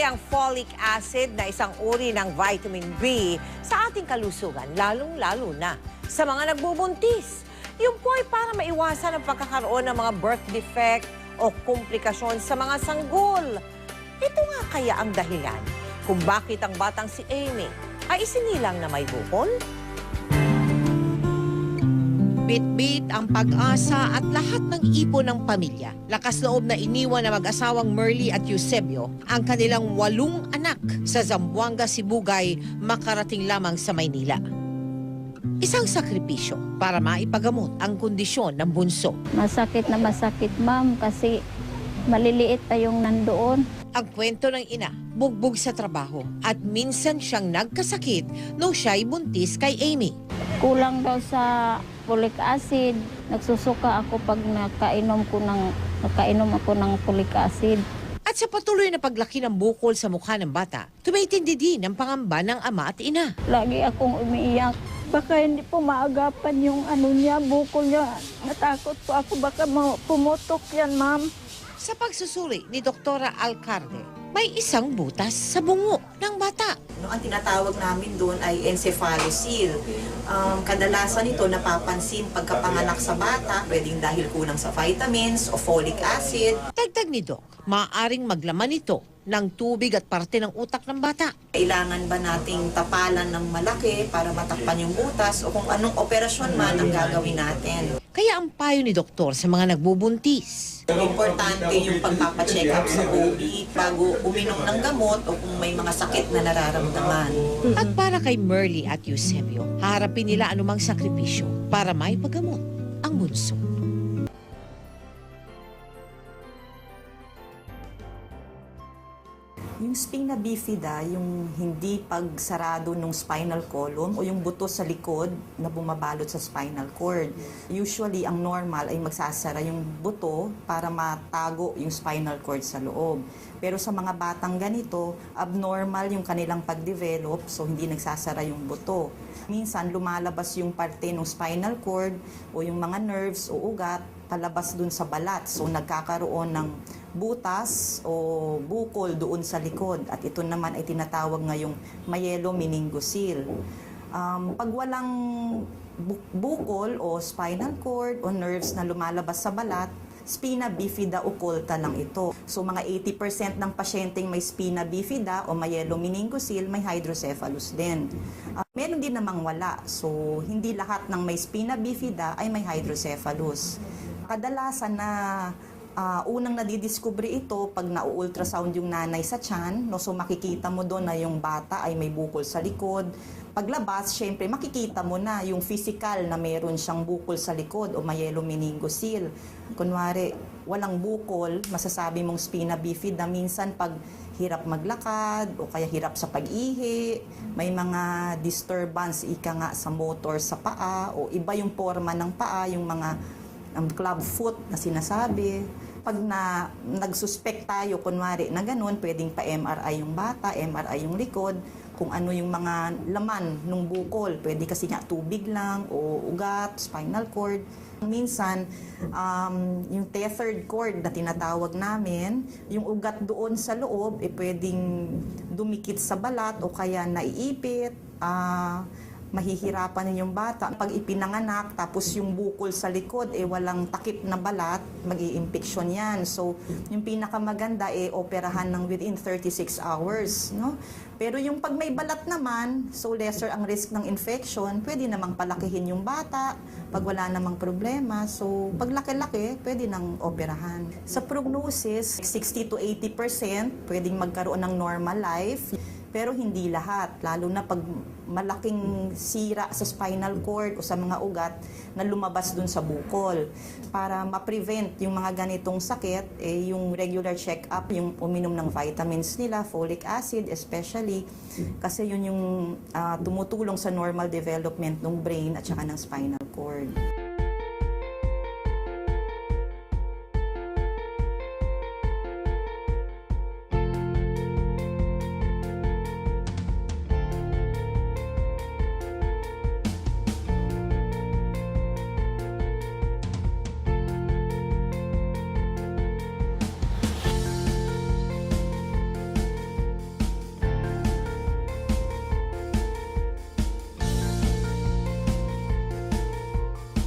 ang folic acid na isang uri ng vitamin B sa ating kalusugan, lalong-lalo na sa mga nagbubuntis. Yun po ay para maiwasan ang pagkakaroon ng mga birth defect o komplikasyon sa mga sanggol. Ito nga kaya ang dahilan kung bakit ang batang si Amy ay isinilang na may bukol? Bit-bit ang pag-asa at lahat ng ipon ng pamilya. Lakas loob na iniwan na mag-asawang Merly at Eusebio ang kanilang 8 anak sa Zamboanga, Sibugay, makarating lamang sa Maynila. Isang sakripisyo para maipagamot ang kondisyon ng bunso. Masakit na masakit, ma'am, kasi maliliit pa yung nandoon. Ang kwento ng ina, bugbog sa trabaho at minsan siyang nagkasakit nung siya'y buntis kay Amy. Kulang daw sa folic acid. Nagsusuka ako pag nakainom ako ng folic acid. At sa patuloy na paglaki ng bukol sa mukha ng bata, tumitindi din ang pangamba ng ama at ina. Lagi akong umiiyak. Baka hindi po maagapan yung bukol niya. Natakot po ako, baka pumutok yan, ma'am. Sa pagsusuri ni Doktora Alcarde, may isang butas sa bungo ng bata. Ang tinatawag namin doon ay encephalocele. Kadalasan ito napapansin pagkapanganak sa bata, pwedeng dahil kulang sa vitamins o folic acid. Dagdag ni Doc, maaaring maglaman ito ng tubig at parte ng utak ng bata. Kailangan ba nating tapalan ng malaki para matakpan yung butas o kung anong operasyon man ang gagawin natin. Kaya ang payo ni Doktor sa mga nagbubuntis. Importante yung pagpapacheck up sa OB bago uminom ng gamot o kung may mga sakit na nararamdaman. At para kay Merly at Eusebio, haharapin nila anumang sakripisyo para maipagamot ang bunso. Yung spina bifida, yung hindi pagsarado ng spinal column o yung buto sa likod na bumabalot sa spinal cord. Usually, ang normal ay magsasara yung buto para matago yung spinal cord sa loob. Pero sa mga batang ganito, abnormal yung kanilang pag-develop, so hindi nagsasara yung buto. Minsan, lumalabas yung parte ng spinal cord o yung mga nerves o ugat palabas dun sa balat. So, nagkakaroon ng butas o bukol doon sa likod. At ito naman ay tinatawag ngayong myelomeningocele. Pag walang bukol o spinal cord o nerves na lumalabas sa balat, spina bifida occulta lang ito. So mga 80% ng pasyenteng may spina bifida o myelomeningocele may hydrocephalus din. Meron din namang wala. So hindi lahat ng may spina bifida ay may hydrocephalus. Kadalasan na unang nadidiscover ito pag na-ultrasound yung nanay sa tiyan, no? So makikita mo doon na yung bata ay may bukol sa likod. Paglabas, syempre makikita mo na yung physical na meron siyang bukol sa likod o myelomeningocele. Kunwari, walang bukol, masasabi mong spina bifida. Minsan pag hirap maglakad o kaya hirap sa pag-ihi, may mga disturbance ika nga sa motor sa paa o iba yung forma ng paa, yung mga club foot na sinasabi. Pag nagsuspect tayo, kunwari na ganun, pwedeng pa MRI yung bata, MRI yung likod, kung ano yung mga laman ng bukol. Pwede kasi nga tubig lang o ugat, spinal cord. Minsan, yung tethered cord na tinatawag namin, yung ugat doon sa loob, pwedeng dumikit sa balat o kaya naiipit, mahihirapan yung bata. Pag ipinanganak, tapos yung bukol sa likod, walang takip na balat, mag-i-infection yan. So, yung pinakamaganda, operahan ng within 36 hours. No? Pero yung pag may balat naman, so lesser ang risk ng infection, pwede namang palakihin yung bata pag wala namang problema. So, pag laki-laki, pwede nang operahan. Sa prognosis, 60 to 80% pwedeng magkaroon ng normal life. Pero hindi lahat, lalo na pag malaking sira sa spinal cord o sa mga ugat na lumabas dun sa bukol. Para ma-prevent yung mga ganitong sakit, yung regular check-up, yung uminom ng vitamins nila, folic acid especially, kasi yun yung tumutulong sa normal development ng brain at saka ng spinal cord.